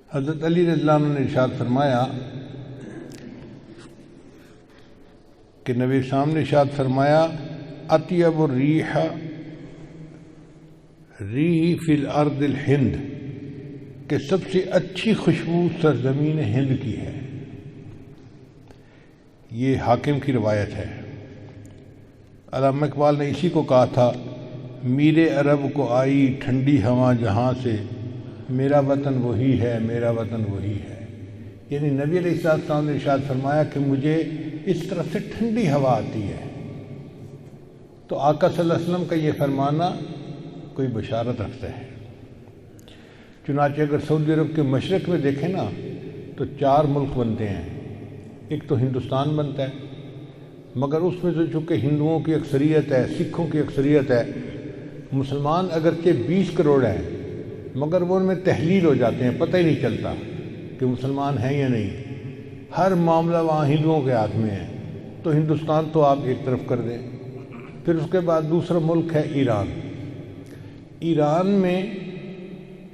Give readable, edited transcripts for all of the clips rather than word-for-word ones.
حضرت علی رضی اللہ عنہ نے ارشاد فرمایا کہ نبی صاحب نے ارشاد فرمایا اطیب الریح ریح فی الارض الہند، کہ سب سے اچھی خوشبو سرزمین ہند کی ہے۔ یہ حاکم کی روایت ہے۔ علامہ اقبال نے اسی کو کہا تھا، میر عرب کو آئی ٹھنڈی ہوا جہاں سے، میرا وطن وہی ہے، میرا وطن وہی ہے۔ یعنی نبی علیہ السلام نے ارشاد فرمایا کہ مجھے اس طرف سے ٹھنڈی ہوا آتی ہے۔ تو آقا صلی اللہ علیہ وسلم کا یہ فرمانا کوئی بشارت رکھتا ہے۔ چنانچہ اگر سعودی عرب کے مشرق میں دیکھیں نا تو 4 ملک بنتے ہیں۔ ایک تو ہندوستان بنتا ہے، مگر اس میں تو چونکہ ہندوؤں کی اکثریت ہے، سکھوں کی اکثریت ہے، مسلمان اگرچہ 20 کروڑ ہیں مگر وہ ان میں تحلیل ہو جاتے ہیں، پتہ ہی نہیں چلتا کہ مسلمان ہیں یا نہیں۔ ہر معاملہ وہاں ہندوؤں کے ہاتھ میں ہے، تو ہندوستان تو آپ ایک طرف کر دیں۔ پھر اس کے بعد دوسرا ملک ہے ایران۔ ایران میں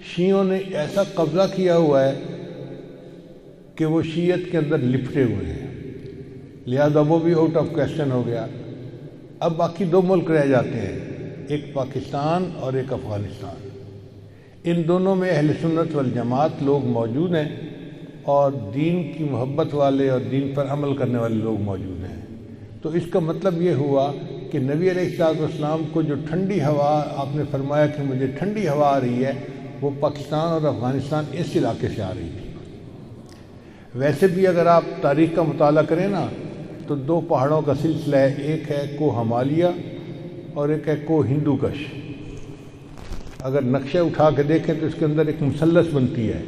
شیعوں نے ایسا قبضہ کیا ہوا ہے کہ وہ شیعت کے اندر لپٹے ہوئے ہیں، لہذا وہ بھی آؤٹ آف کویسچن ہو گیا۔ اب باقی 2 ملک رہ جاتے ہیں، ایک پاکستان اور ایک افغانستان۔ ان دونوں میں اہل سنت والجماعت لوگ موجود ہیں اور دین کی محبت والے اور دین پر عمل کرنے والے لوگ موجود ہیں۔ تو اس کا مطلب یہ ہوا کہ نبی علیہ السلام کو جو ٹھنڈی ہوا آپ نے فرمایا کہ مجھے ٹھنڈی ہوا آ رہی ہے، وہ پاکستان اور افغانستان اس علاقے سے آ رہی تھی۔ ویسے بھی اگر آپ تاریخ کا مطالعہ کریں نا تو 2 پہاڑوں کا سلسلہ ہے، ایک ہے کوہ ہمالیہ اور ایک ہے کوہ ہندو کش۔ اگر نقشہ اٹھا کے دیکھیں تو اس کے اندر ایک مثلث بنتی ہے۔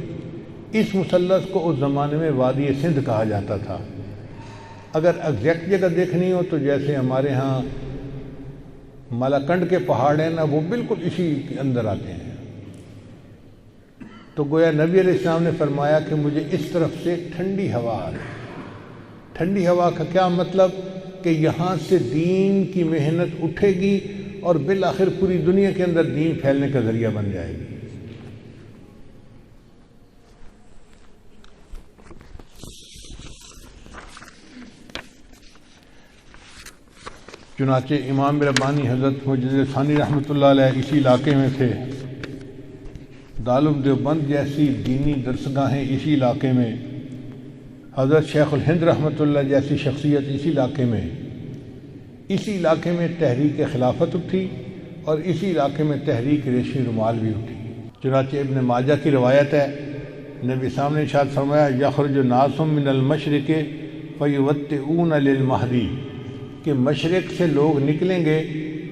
اس مثلث کو اس زمانے میں وادی سندھ کہا جاتا تھا۔ اگر ایگزیکٹ جگہ دیکھنی ہو تو جیسے ہمارے ہاں مالاکنڈ کے پہاڑ ہیں نا، وہ بالکل اسی کے اندر آتے ہیں۔ تو گویا نبی علیہ السلام نے فرمایا کہ مجھے اس طرف سے ٹھنڈی ہوا آ رہی ہے۔ ٹھنڈی ہوا کا کیا مطلب کہ یہاں سے دین کی محنت اٹھے گی اور بالآخر پوری دنیا کے اندر دین پھیلنے کا ذریعہ بن جائے گی۔ چنانچہ امام ربانی حضرت مجدد ثانی رحمۃ اللہ علیہ اسی علاقے میں تھے، دارالعلوم دیوبند جیسی دینی درسگاہیں اسی علاقے میں، حضرت شیخ الہند رحمۃ اللہ جیسی شخصیت اسی علاقے میں، اسی علاقے میں تحریک خلافت اٹھی اور اسی علاقے میں تحریک ریشمی رومال بھی اٹھی۔ چنانچہ ابن ماجہ کی روایت ہے، نبی صاحب نے ارشاد فرمایا یخرج ناس من المشرق فیوطئون للمہدی، کہ مشرق سے لوگ نکلیں گے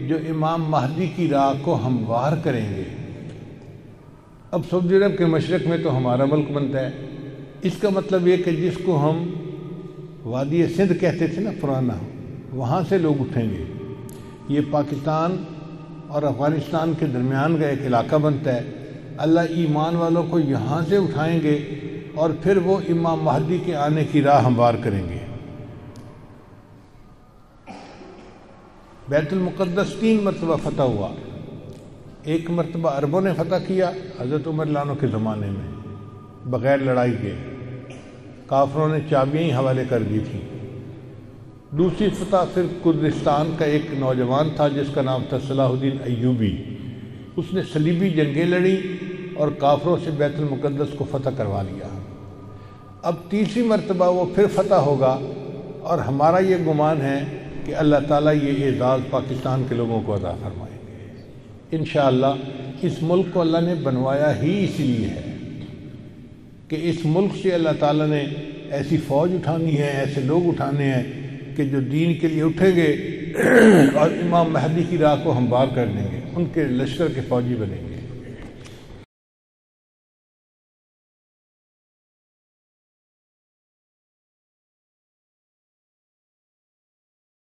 جو امام مہدی کی راہ کو ہموار کریں گے۔ اب سعودی عرب کے مشرق میں تو ہمارا ملک بنتا ہے، اس کا مطلب یہ کہ جس کو ہم وادی سندھ کہتے تھے نا پرانا، وہاں سے لوگ اٹھیں گے۔ یہ پاکستان اور افغانستان کے درمیان کا ایک علاقہ بنتا ہے۔ اللہ ایمان والوں کو یہاں سے اٹھائیں گے اور پھر وہ امام مہدی کے آنے کی راہ ہموار کریں گے۔ بیت المقدس 3 مرتبہ فتح ہوا۔ ایک مرتبہ عربوں نے فتح کیا حضرت عمر رضی اللہ عنہ کے زمانے میں بغیر لڑائی کے، کافروں نے چابیاں ہی حوالے کر دی تھیں۔ دوسری فتح پھر کردستان کا ایک نوجوان تھا جس کا نام تھا صلاح الدین ایوبی، اس نے صلیبی جنگیں لڑی اور کافروں سے بیت المقدس کو فتح کروا لیا۔ اب تیسری مرتبہ وہ پھر فتح ہوگا اور ہمارا یہ گمان ہے کہ اللہ تعالیٰ یہ اعزاز پاکستان کے لوگوں کو عطا فرمائیں گے انشاءاللہ۔ اس ملک کو اللہ نے بنوایا ہی اس لیے ہے کہ اس ملک سے اللہ تعالیٰ نے ایسی فوج اٹھانی ہے، ایسے لوگ اٹھانے ہیں کہ جو دین کے لیے اٹھیں گے اور امام مہدی کی راہ کو ہموار کر دیں گے، ان کے لشکر کے فوجی بنیں گے۔